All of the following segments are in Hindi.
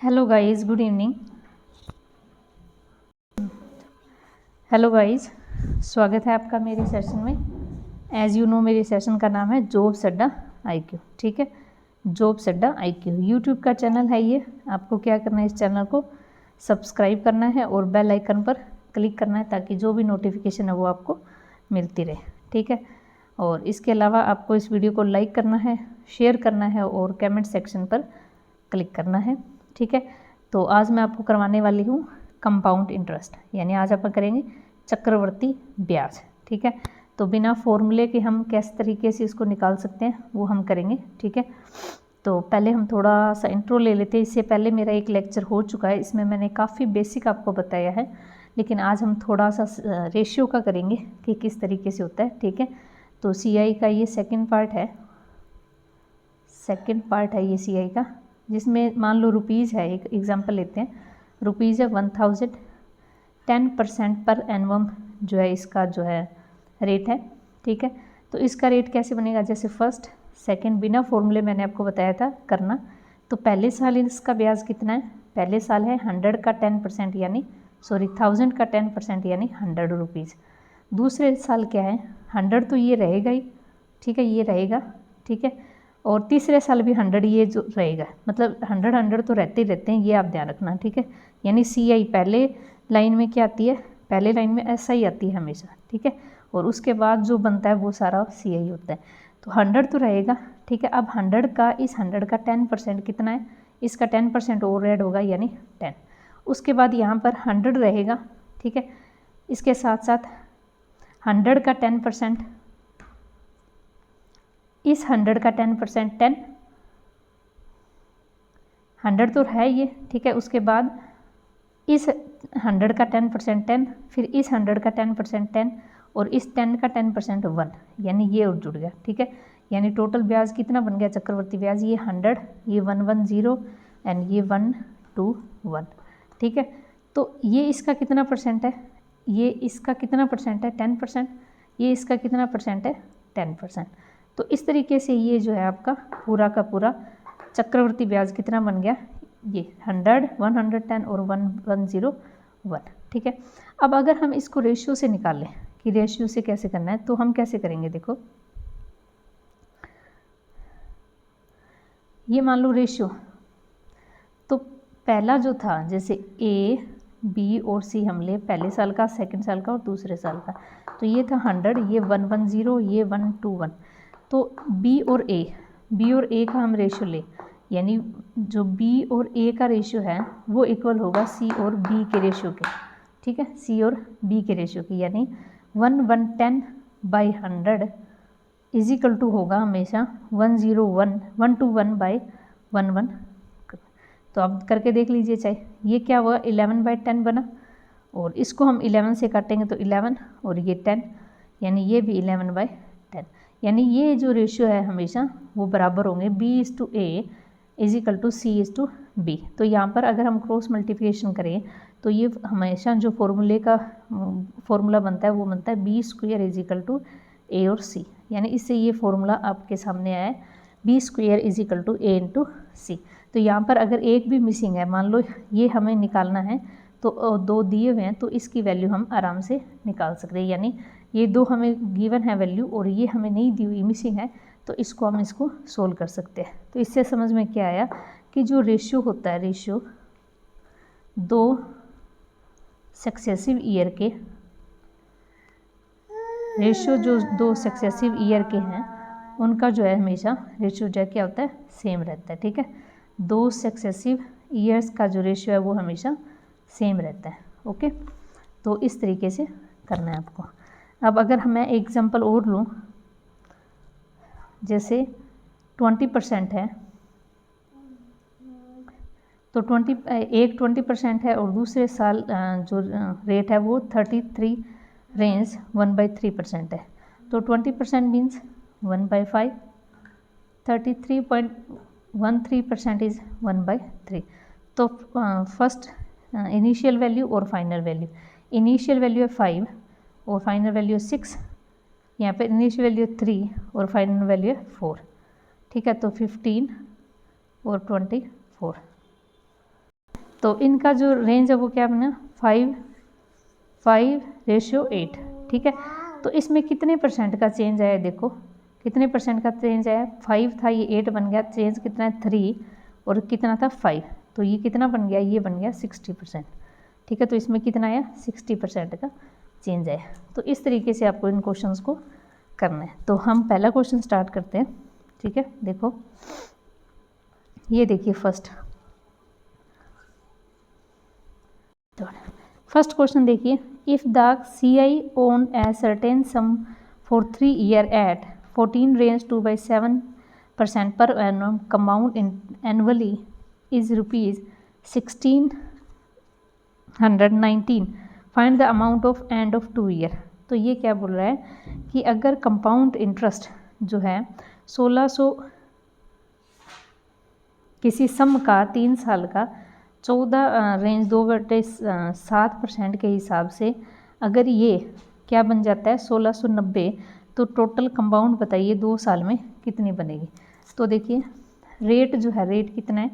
Hello guys, good evening. Hello guys, स्वागत है आपका मेरे सेशन में। एज़ यू नो मेरे सेशन का नाम है जॉब्स अड्डा IQ। ठीक है, जॉब्स अड्डा IQ यूट्यूब का चैनल है ये। आपको क्या करना है, इस चैनल को सब्सक्राइब करना है और बेल आइकन पर क्लिक करना है ताकि जो भी नोटिफिकेशन है वो आपको मिलती रहे। ठीक है, और इसके अलावा आपको इस वीडियो को लाइक करना है, शेयर करना है और कमेंट सेक्शन पर क्लिक करना है। ठीक है, तो आज मैं आपको करवाने वाली हूँ कंपाउंड इंटरेस्ट, यानी आज अपन करेंगे चक्रवर्ती ब्याज। ठीक है, तो बिना फॉर्मूले के हम किस तरीके से इसको निकाल सकते हैं वो हम करेंगे। ठीक है, तो पहले हम थोड़ा सा इंट्रो ले लेते हैं। इससे पहले मेरा एक लेक्चर हो चुका है, इसमें मैंने काफ़ी बेसिक आपको बताया है, लेकिन आज हम थोड़ा सा रेशियो का करेंगे कि किस तरीके से होता है। ठीक है, तो CI का ये सेकेंड पार्ट है ये CI का, जिसमें मान लो रुपीज़ है। एक एग्जांपल लेते हैं, रुपीज़ है 1000, 10% पर एनवम जो है इसका जो है रेट है। ठीक है, तो इसका रेट कैसे बनेगा, जैसे फर्स्ट सेकंड बिना फॉर्मूले मैंने आपको बताया था करना। तो पहले साल इसका ब्याज कितना है, पहले साल है 100 का 10% यानी 1000 का 10% यानी 100 रुपीज़। दूसरे साल क्या है, 100 तो ये रहेगा ही। ठीक है, ये रहेगा। ठीक है, और तीसरे साल भी 100 ये जो रहेगा, मतलब 100 तो रहते ही रहते हैं, ये आप ध्यान रखना। ठीक है, यानी CI पहले लाइन में क्या आती है, पहले लाइन में SI आती है हमेशा। ठीक है, और उसके बाद जो बनता है वो सारा CI होता है। तो 100 तो रहेगा। ठीक है, अब 100 का इस 100 का 10% कितना है, इसका 10% और ऐड होगा यानी 10। उसके बाद यहाँ पर 100 रहेगा। ठीक है, इसके साथ साथ 100 का 10%, इस 100 का 10% 10, 100 तो है ये। ठीक है, उसके बाद इस 100 का 10% 10, फिर इस 100 का 10% 10 और इस 10 का 10% 1, यानी ये और जुड़ गया। ठीक है, यानी टोटल ब्याज कितना बन गया चक्रवर्ती ब्याज, ये 100, ये 110 एंड ये 121। ठीक है, तो ये इसका कितना परसेंट है, ये इसका कितना परसेंट है 10%, ये इसका कितना परसेंट है 10%। तो इस तरीके से ये जो है आपका पूरा का पूरा चक्रवर्ती ब्याज कितना बन गया, ये 100, 110 और 101। ठीक है, अब अगर हम इसको रेशियो से निकालें कि रेशियो से कैसे करना है, तो हम कैसे करेंगे, देखो ये मान लो रेशियो, तो पहला जो था जैसे A, B और C हम ले, पहले साल का, सेकंड साल का और दूसरे साल का, तो ये था 100, ये 110, ये 121। तो B और A का हम रेशियो ले, यानी जो B और A का रेशियो है वो इक्वल होगा C और B के रेशियो के। ठीक है, C और B के रेशियो की, यानी 110/100 इज इक्वल टू होगा हमेशा 121/11। तो आप करके देख लीजिए, चाहे ये क्या हुआ 11/10 बना, और इसको हम 11 से काटेंगे तो 11 और ये 10, यानी ये भी 11/10। यानी ये जो रेशियो है हमेशा वो बराबर होंगे B/A is equal to C/B। तो यहाँ पर अगर हम क्रॉस मल्टीप्लिकेशन करें तो ये हमेशा जो फॉर्मूला बनता है वो बनता है B² is equal to A और C, यानी इससे ये फॉर्मूला आपके सामने आया है B² is equal to A into C। तो यहाँ पर अगर एक भी मिसिंग है, मान लो ये हमें निकालना है, तो दो दिए हुए हैं तो इसकी वैल्यू हम आराम से निकाल सकते हैं, यानी ये दो हमें गिवन है वैल्यू और ये हमें नहीं दी हुई मिसिंग है, तो इसको हम इसको सोल्व कर सकते हैं। तो इससे समझ में क्या आया कि जो रेशियो होता है, रेशियो दो सक्सेसिव ईयर के, रेशियो जो दो सक्सेसिव ईयर के हैं उनका जो है हमेशा रेशियो जो क्या होता है, सेम रहता है। ठीक है, दो सक्सेसिव ईयर्स का जो रेशियो है वो हमेशा सेम रहता है। ओके, तो इस तरीके से करना है आपको। अब अगर मैं एग्जांपल और लूँ, जैसे 20% है, तो 20% है और दूसरे साल जो रेट है वो 33 रेंज 1/3% है। तो 20% मीन्स 1/5, 33.13% इज 1/3। तो फर्स्ट इनिशियल वैल्यू और फाइनल वैल्यू, इनिशियल वैल्यू है 5 और फाइनल वैल्यू है 6, यहाँ पे इनिशियल वैल्यू है 3 और फाइनल वैल्यू है 4। ठीक है, तो 15 और 24। तो इनका जो रेंज है वो क्या बना 5:8, ठीक है। तो इसमें कितने परसेंट का चेंज आया, देखो कितने परसेंट का चेंज आया, 5 था ये 8 बन गया, चेंज कितना है 3 और कितना था 5, तो ये कितना बन गया, ये बन गया 60%, ठीक है। तो इसमें कितना आया 60% का चेंज आया। तो इस तरीके से आपको इन क्वेश्चंस को करना है। तो हम पहला क्वेश्चन स्टार्ट करते हैं, ठीक है। देखो ये देखिए फर्स्ट क्वेश्चन देखिए, if the CI on a certain sum for 3 year at 14 range 2/7% per annum compound annually is ₹1619, find the amount of end of 2 year. तो ये क्या बोल रहा है कि अगर कंपाउंड इंटरेस्ट जो है 1600 किसी सम का 3 साल का 14 रेंज 2/7% के हिसाब से अगर ये क्या बन जाता है 1690, तो टोटल कंपाउंड बताइए 2 साल में कितनी बनेगी। तो देखिए रेट जो है, रेट कितना है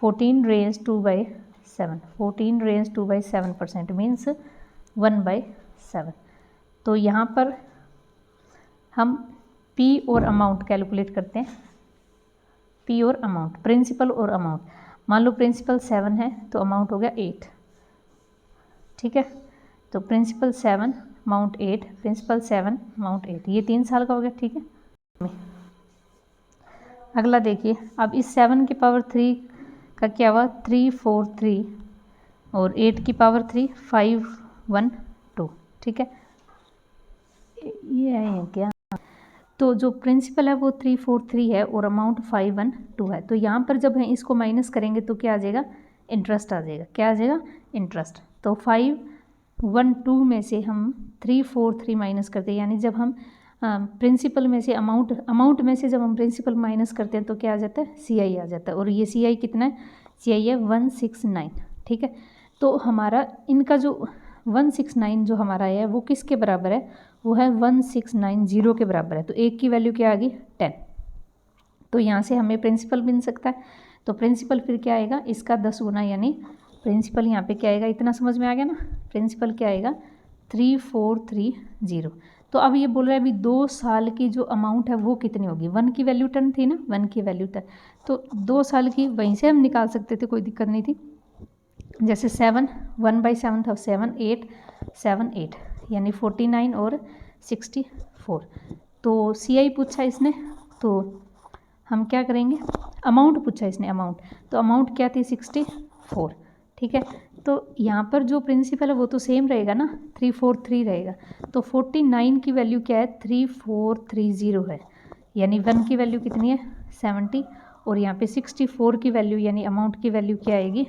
14 रेंज 2/7, 14 रेंज 2/7% मीन्स 1/7। तो यहाँ पर हम P और अमाउंट कैलकुलेट करते हैं, P और अमाउंट, प्रिंसिपल और अमाउंट। मान लो प्रिंसिपल 7 है तो अमाउंट हो गया 8, ठीक है। तो प्रिंसिपल 7 अमाउंट 8, प्रिंसिपल 7 अमाउंट 8, ये 3 साल का हो गया, ठीक है। अगला देखिए, अब इस 7 की पावर 3 का क्या हुआ 343 और 8 की पावर 3 512, ठीक है। ये है क्या, तो जो प्रिंसिपल है वो 343 है और अमाउंट 512 है। तो यहाँ पर जब हम इसको माइनस करेंगे तो क्या आ जाएगा, इंटरेस्ट आ जाएगा। क्या आ जाएगा, इंटरेस्ट। तो 512 में से हम 343 माइनस करते हैं, यानी जब हम प्रिंसिपल में से अमाउंट में से जब हम प्रिंसिपल माइनस करते हैं तो क्या आ जाता है, CI आ जाता है। और ये CI कितना है, CI है 169, ठीक है। तो हमारा इनका जो 169 जो हमारा है वो किसके बराबर है, वो है 1690 के बराबर है। तो एक की वैल्यू क्या आ गई 10। तो यहाँ से हमें प्रिंसिपल मिल सकता है। तो प्रिंसिपल फिर क्या आएगा, इसका 10 गुना, यानी प्रिंसिपल यहाँ पे क्या आएगा, इतना समझ में आ गया ना। प्रिंसिपल क्या आएगा 3430। तो अब ये बोल रहा है अभी 2 साल की जो अमाउंट है वो कितनी होगी, 1 की वैल्यू 10 थी ना, 1 की वैल्यू 10, तो 2 साल की वहीं से हम निकाल सकते थे, कोई दिक्कत नहीं थी। जैसे 7 1/7 था, 7 8 7 8 यानी 49 और 64। तो CI पूछा इसने, तो हम क्या करेंगे, अमाउंट पूछा इसने, अमाउंट, तो अमाउंट क्या थी 64, ठीक है। तो यहाँ पर जो प्रिंसिपल है वो तो सेम रहेगा ना, 343 रहेगा। तो 49 की वैल्यू क्या है 3430 है, यानी 1 की वैल्यू कितनी है 70, और यहाँ पे 64 की वैल्यू यानी अमाउंट की वैल्यू क्या आएगी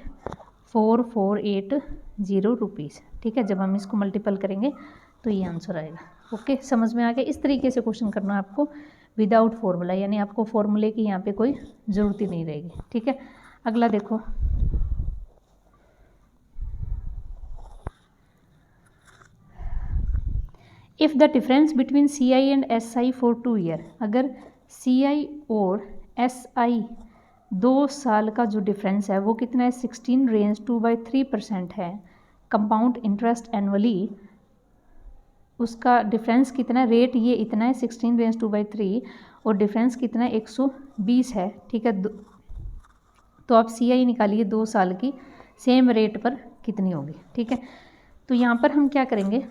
4480 रुपीज़, ठीक है। जब हम इसको मल्टीपल करेंगे तो ये आंसर आएगा। ओके, समझ में आ गया। इस तरीके से क्वेश्चन करना है आपको विदाउट फॉर्मूला, यानी आपको फॉर्मूले की यहाँ पे कोई ज़रूरत ही नहीं रहेगी, ठीक है। अगला देखो, if the difference between CI and SI for 2 year, अगर CI और SI 2 साल का जो डिफरेंस है वो कितना है 16 रेंज 2/3% है, कंपाउंड इंटरेस्ट एनुअली उसका डिफरेंस कितना, रेट ये इतना है 16 रेंज 2/3 और डिफरेंस कितना है 120 है, ठीक है। तो आप CI निकालिए 2 साल की सेम रेट पर कितनी होगी, ठीक है। तो यहाँ पर हम क्या करेंगे,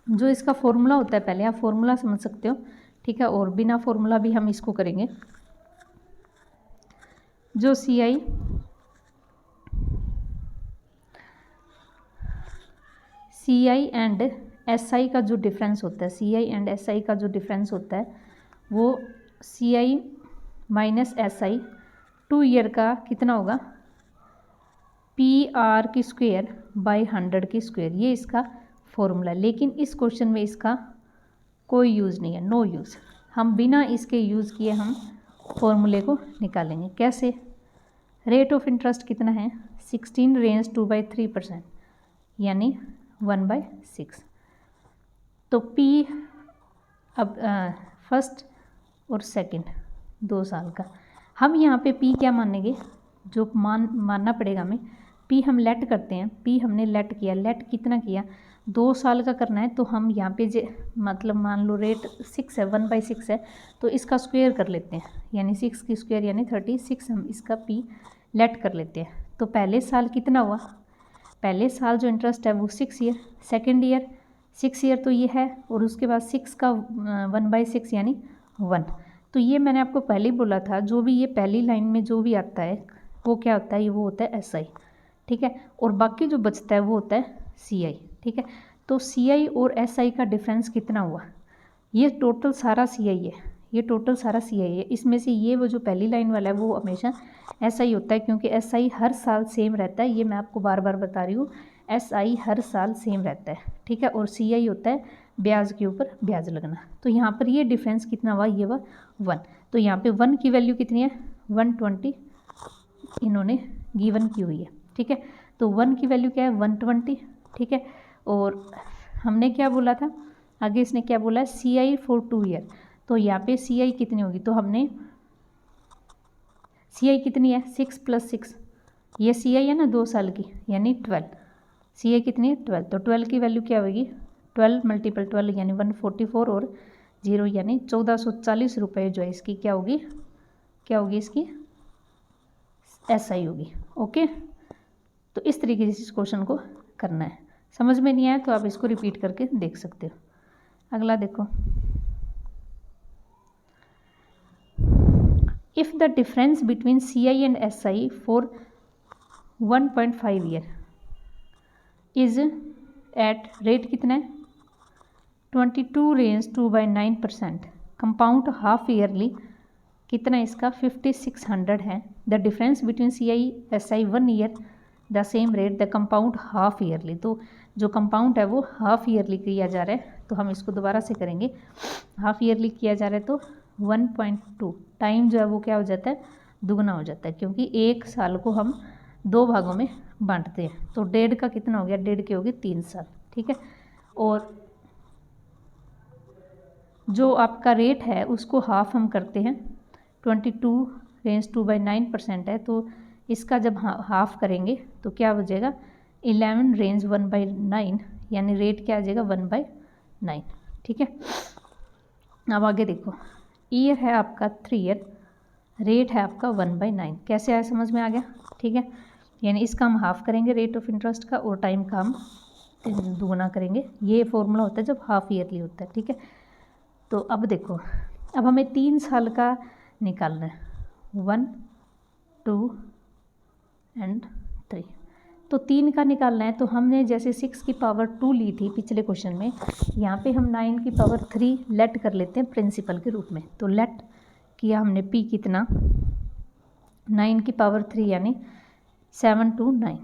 जो इसका फॉर्मूला होता है पहले आप फॉर्मूला समझ सकते हो, ठीक है, और बिना फॉर्मूला भी हम इसको करेंगे। जो CI एंड SI का जो डिफरेंस होता है, CI एंड SI का जो डिफरेंस होता है वो CI माइनस SI 2 ईयर का कितना होगा PR की स्क्वायर बाई 100 की स्क्वायर, ये इसका फॉर्मूला। लेकिन इस क्वेश्चन में इसका कोई यूज़ नहीं है, नो यूज़। हम बिना इसके यूज़ किए हम फॉर्मूले को निकालेंगे। कैसे, रेट ऑफ इंटरेस्ट कितना है 16 रेंज 2/3% यानी 1/6। तो P अब फर्स्ट और सेकंड 2 साल का, हम यहाँ पे P क्या मानेंगे जो मानना पड़ेगा हमें, पी हम लेट करते हैं, पी हमने लेट किया, लेट कितना किया 2 साल का करना है, तो हम यहाँ पे मतलब मान लो रेट 6 है, 1/6 है, तो इसका स्क्वायर कर लेते हैं, यानी 6 की स्क्वायर यानी 36 हम इसका पी लेट कर लेते हैं। तो पहले साल कितना हुआ, पहले साल जो इंटरेस्ट है वो 6 ईयर, सेकेंड ईयर 6 ईयर तो ये है, और उसके बाद 6 का 1/6 यानी 1। तो ये मैंने आपको पहले ही बोला था, जो भी ये पहली लाइन में जो भी आता है वो क्या होता है, वो होता है SI, ठीक है, और बाकी जो बचता है वो होता है CI, ठीक है। तो CI और SI का डिफरेंस कितना हुआ, ये टोटल सारा CI है, ये टोटल सारा CI है, इसमें से ये वो जो पहली लाइन वाला है वो हमेशा SI होता है, क्योंकि SI हर साल सेम रहता है, ये मैं आपको बार बार बता रही हूँ, SI हर साल सेम रहता है, ठीक है, और CI होता है ब्याज के ऊपर ब्याज लगना। तो यहाँ पर ये डिफरेंस कितना हुआ, ये हुआ 1। तो यहाँ पे 1 की वैल्यू कितनी है, 120 इन्होंने गिवन की हुई है, ठीक है। तो 1 की वैल्यू क्या है, 120, ठीक है। और हमने क्या बोला था आगे, इसने क्या बोला है, CI फॉर 2 ईयर, तो यहाँ पे CI कितनी होगी, तो हमने CI कितनी है 6 + 6, ये CI है ना 2 साल की, यानी 12, CI कितनी है 12, तो 12 की वैल्यू क्या होगी, 12 × 12 यानी 144, और 0 यानी 1440 रुपये जो है इसकी क्या होगी, इसकी SI होगी। ओके, तो इस तरीके से इस क्वेश्चन को करना है। समझ में नहीं आया तो आप इसको रिपीट करके देख सकते हो। अगला देखो, if the difference between CI and SI for 1.5 year is at rate कितना है 22√2/9%, कंपाउंड हाफ ईयरली कितना इसका 5600 है। The difference between CI SI 1 year the same rate the compound half yearly, तो जो कंपाउंड है वो हाफ ईयरली किया जा रहा है, तो हम इसको दोबारा से करेंगे। हाफ ईयरली किया जा रहा है तो 1.2 टाइम जो है वो क्या हो जाता है, दुगना हो जाता है, क्योंकि एक साल को हम 2 भागों में बांटते हैं, तो 1.5 का कितना हो गया, 1.5 के हो गए 3 साल, ठीक है। और जो आपका रेट है उसको हाफ हम करते हैं, 22√2/9% है, तो इसका जब हाफ करेंगे तो क्या बचेगा 11√1/9, यानी रेट क्या आ जाएगा 1/9, ठीक है। अब आगे देखो, ईयर है आपका 3 ईयर, रेट है आपका 1/9, कैसे आया समझ में आ गया, ठीक है। यानी इसका हम हाफ करेंगे रेट ऑफ इंटरेस्ट का, और टाइम का हम दुगना करेंगे, ये फॉर्मूला होता है जब हाफ ईयरली होता है, ठीक है। तो अब देखो, अब हमें 3 साल का निकालना है, 1, 2 एंड 3, तो 3 का निकालना है, तो हमने जैसे 6 की पावर 2 ली थी पिछले क्वेश्चन में, यहाँ पे हम 9 की पावर 3 लेट कर लेते हैं प्रिंसिपल के रूप में। तो लेट किया हमने P कितना 9 की पावर 3 यानी 729,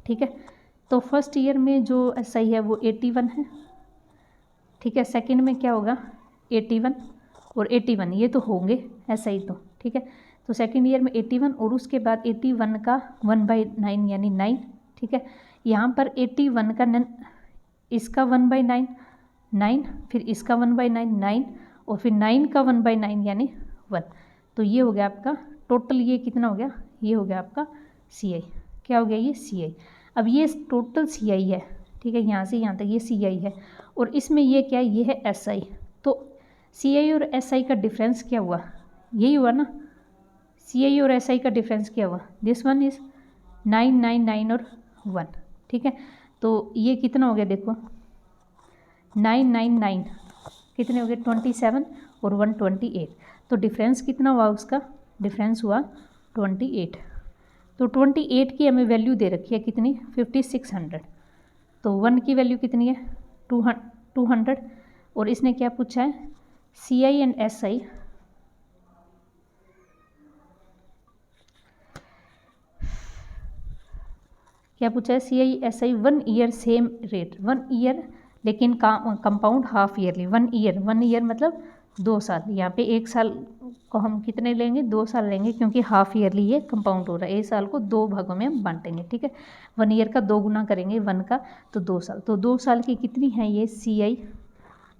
ठीक है। तो फर्स्ट ईयर में जो SI है वो 81 है, ठीक है। सेकंड में क्या होगा 81 और 81, ये तो होंगे SI तो, ठीक है। तो सेकंड ईयर में 81 और उसके बाद 81 का 1/9 यानी 9, ठीक है। यहाँ पर 81 का इसका 1/9 9, फिर इसका 1/9 9, और फिर 9 का 1/9 यानी 1, तो ये हो गया आपका टोटल, ये कितना हो गया, ये हो गया आपका CI, क्या हो गया ये CI। अब ये टोटल CI है, ठीक है, यहाँ से यहाँ तक ये CI है, और इसमें ये क्या है, ये है SI। तो CI और SI का डिफरेंस क्या हुआ, यही हुआ ना, CI और SI का डिफरेंस क्या हुआ, दिस वन इज़ 9 9 9 और 1, ठीक है। तो ये कितना हो गया देखो 9 9 9 कितने हो गए 27 और 128, तो डिफरेंस कितना हुआ, उसका डिफरेंस हुआ 28। तो 28 की हमें वैल्यू दे रखी है कितनी 5600, तो 1 की वैल्यू कितनी है 200, और इसने क्या पूछा है CI एंड SI क्या पूछा है, CI SI 1 year same rate, 1 year लेकिन कंपाउंड हाफ ईयरली, 1 ईयर मतलब 2 साल, यहाँ पे 1 साल को हम कितने लेंगे 2 साल लेंगे, क्योंकि हाफ ईयरली ये कंपाउंड हो रहा है, 1 साल को 2 भागों में हम बांटेंगे, ठीक है। 1 ईयर का 2 गुना करेंगे 1 का, तो 2 साल, तो 2 साल की कितनी है ये CI,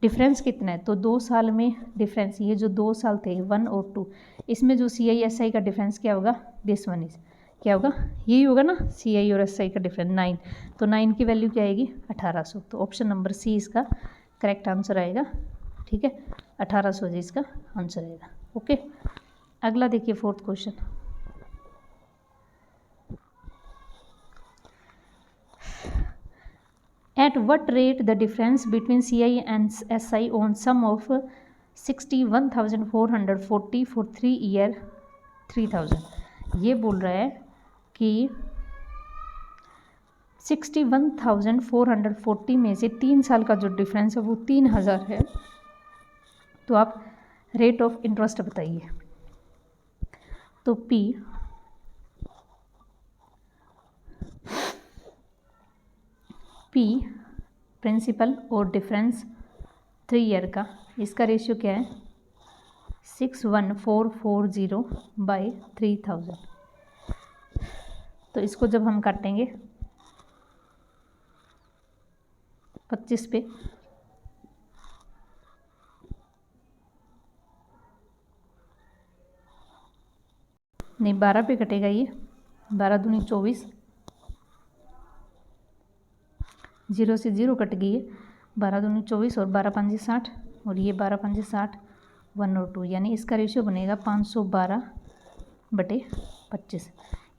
डिफरेंस कितना है, तो 2 साल में डिफरेंस, ये जो 2 साल थे 1 और 2, इसमें जो CI SI का डिफरेंस क्या होगा, दिस वन इज, क्या होगा, यही होगा ना सी आई और एस आई का डिफरेंस 9, तो 9 की वैल्यू क्या आएगी 1800, तो ऑप्शन नंबर सी इसका करेक्ट आंसर आएगा। ठीक है, 1800 जी इसका आंसर आएगा। ओके, अगला देखिए 4th question. At what rate the difference between CI and SI on sum of 61,440 for 3 year 3000, ये बोल रहा है कि 61,440 में से 3 साल का जो डिफरेंस है वो 3000 है, तो आप रेट ऑफ इंटरेस्ट बताइए। तो पी प्रिंसिपल और डिफरेंस 3 ईयर का, इसका रेशियो क्या है 61440 बाई 3000, तो इसको जब हम काटेंगे 25 पे, नहीं 12 पे कटेगा, ये 12 दूनी 24, 0 से 0 कट गई है, 12 दूनी 24 और 12 पंजे 60, और ये 12 पंजे 60, 1 और 2, यानी इसका रेशियो बनेगा 512/25।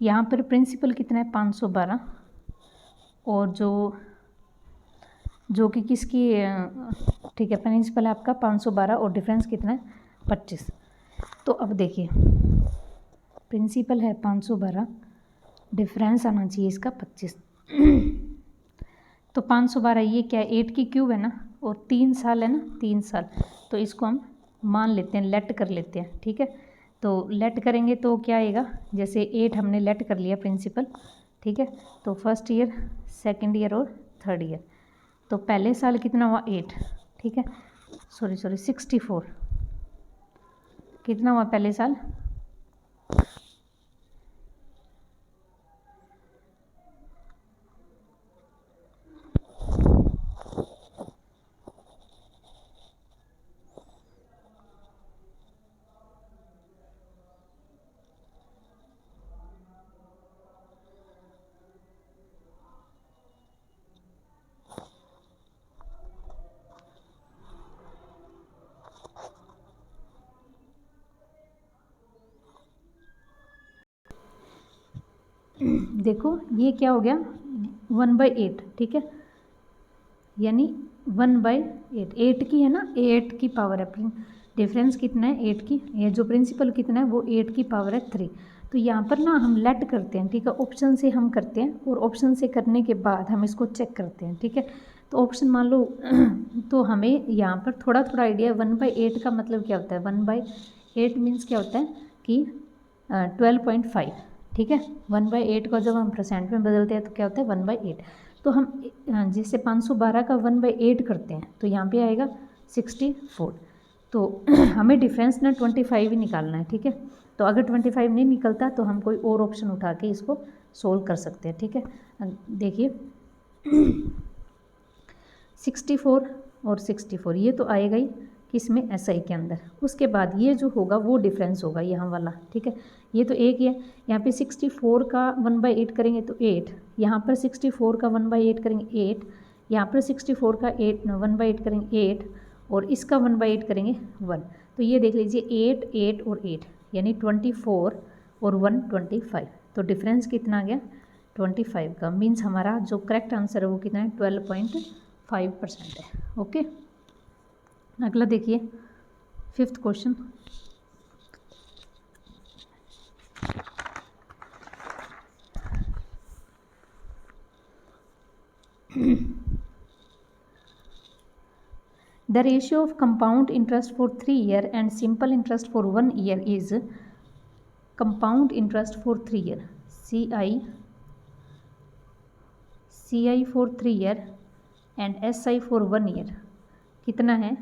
यहाँ पर प्रिंसिपल कितना है 512, और जो कि किसकी, ठीक है प्रिंसिपल है आपका 512 और डिफरेंस कितना है 25। तो अब देखिए प्रिंसिपल है 512, डिफरेंस आना चाहिए इसका 25, तो 512 ये क्या है 8 की क्यूब है ना, और 3 साल है ना, 3 साल, तो इसको हम मान लेते हैं, लेट कर लेते हैं। ठीक है, तो लेट करेंगे तो क्या आएगा, जैसे 8 हमने लेट कर लिया प्रिंसिपल, ठीक है, तो फर्स्ट ईयर, सेकंड ईयर और थर्ड ईयर, तो पहले साल कितना हुआ 8, ठीक है, सॉरी 64, कितना हुआ पहले साल, देखो ये क्या हो गया 1/8, ठीक है, यानी 1/8, 8 की है ना, 8 की पावर है, डिफरेंस कितना है 8 की, ये जो प्रिंसिपल कितना है वो 8 की पावर है 3। तो यहाँ पर ना हम लेट करते हैं, ठीक है, ऑप्शन से हम करते हैं, और ऑप्शन से करने के बाद हम इसको चेक करते हैं। ठीक है, तो ऑप्शन मान लो तो हमें यहाँ पर थोड़ा थोड़ा आइडिया, 1/8 का मतलब क्या होता है, 1/8 मीन्स क्या होता है कि 12.5, ठीक है, 1/8 को जब हम परसेंट में बदलते हैं तो क्या होता है 1/8, तो हम जैसे 512 का 1/8 करते हैं तो यहाँ पे आएगा 64, तो हमें डिफरेंस ना 25 ही निकालना है। ठीक है, तो अगर 25 नहीं निकलता तो हम कोई और ऑप्शन उठा के इसको सोल्व कर सकते हैं। ठीक है, देखिए 64 और 64 ये तो आएगा ही किसमें, SI के अंदर, उसके बाद ये जो होगा वो डिफरेंस होगा यहाँ वाला। ठीक है, ये तो एक ही है, यहाँ पे 64 का 1/8 करेंगे तो 8, यहाँ पर 64 का 1/8 करेंगे 8, यहाँ पर 64 का 1/8 करेंगे 8, और इसका 1/8 करेंगे 1, तो ये देख लीजिए 8 8 और 8 यानी 24 और 1 25, तो डिफरेंस कितना आ गया 25 का, मीन्स हमारा जो करेक्ट आंसर है वो कितना है 12.5% है। ओके, अगला देखिए 5th question. The ratio of compound interest for 3 year and simple interest for 1 year is, compound interest for 3 year CI for 3 year and SI for 1 year कितना है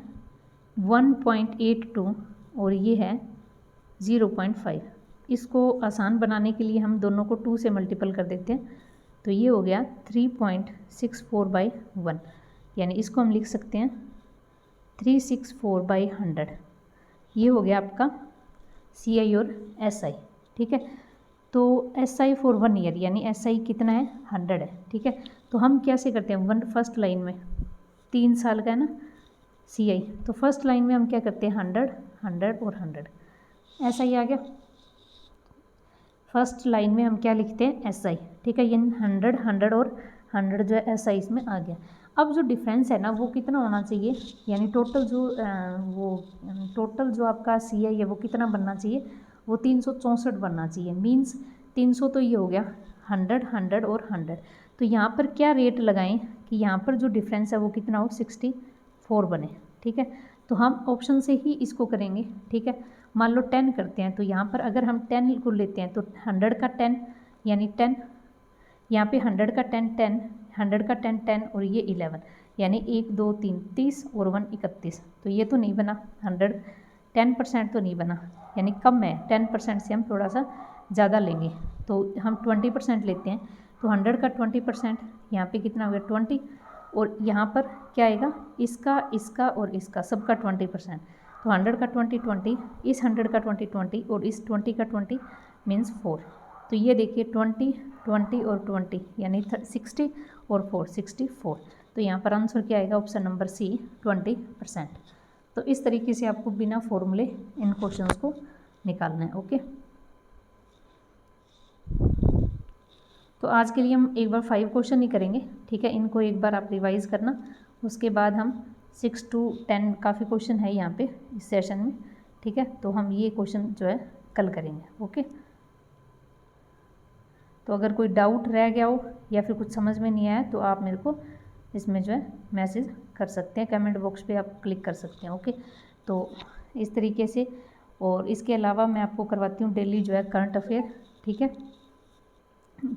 1.82 और ये है 0.5। इसको आसान बनाने के लिए हम दोनों को 2 से मल्टीपल कर देते हैं, तो ये हो गया 3.64/1, यानी इसको हम लिख सकते हैं 364/100, ये हो गया आपका CI और SI। ठीक है, तो SI फॉर 1 ईयर यानी SI कितना है 100 है, ठीक है। तो हम कैसे करते हैं, फर्स्ट लाइन में 3 साल का है ना CI, तो फर्स्ट लाइन में हम क्या करते हैं 100 100 और 100, ऐसा ही आ गया। फर्स्ट लाइन में हम क्या लिखते हैं SI, ठीक है, ये 100 100 और 100 जो है SI इसमें आ गया। अब जो डिफरेंस है ना वो कितना होना चाहिए, यानी टोटल जो आपका CI है वो कितना बनना चाहिए, वो 364 बनना चाहिए। मीन्स 300 तो ये हो गया 100 100 और 100, तो यहाँ पर क्या रेट लगाएं कि यहाँ पर जो डिफरेंस है वो कितना हो 64 बने, ठीक है। तो हम ऑप्शन से ही इसको करेंगे, ठीक है। मान लो 10 करते हैं, तो यहाँ पर अगर हम 10 को लेते हैं तो 100 का 10 यानी 10, यहाँ पे 100 का 10 10, 100 का 10 10 और ये 11, यानी 1 2 3 30 और 1 31, तो ये तो नहीं बना 100, 10% तो नहीं बना, यानी कम है, 10% से हम थोड़ा सा ज़्यादा लेंगे, तो हम 20% लेते हैं। तो 100 का 20% यहाँ पे कितना हो गया 20, और यहाँ पर क्या आएगा इसका इसका और इसका सबका 20%, तो 100 का 20 20, इस 100 का 20 20 और इस 20 का 20 मीन्स 4, तो ये देखिए 20 20 और 20 यानी 60 और 4 64, तो यहाँ पर आंसर क्या आएगा ऑप्शन नंबर C 20%। तो इस तरीके से आपको बिना फॉर्मूले इन क्वेश्चंस को निकालना है, ओके। तो आज के लिए हम एक बार 5 क्वेश्चन ही करेंगे, ठीक है, इनको एक बार आप रिवाइज करना, उसके बाद हम 6 to 10 काफ़ी क्वेश्चन है यहाँ पे इस सेशन में, ठीक है, तो हम ये क्वेश्चन जो है कल करेंगे, ओके। तो अगर कोई डाउट रह गया हो या फिर कुछ समझ में नहीं आया तो आप मेरे को इसमें जो है मैसेज कर सकते हैं, कमेंट बॉक्स पे आप क्लिक कर सकते हैं, ओके। तो इस तरीके से, और इसके अलावा मैं आपको करवाती हूँ डेली जो है करंट अफेयर, ठीक है।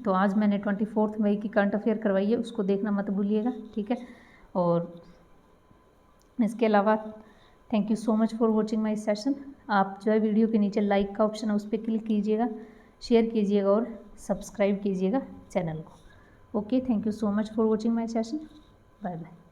तो आज मैंने 24 मई की करंट अफेयर करवाई है, उसको देखना मत भूलिएगा, ठीक है। और इसके अलावा thank you so much for watching my session. आप जो है वीडियो के नीचे लाइक का ऑप्शन है उस पर क्लिक कीजिएगा, शेयर कीजिएगा और सब्सक्राइब कीजिएगा चैनल को, okay. Thank you so much for watching my session, bye bye.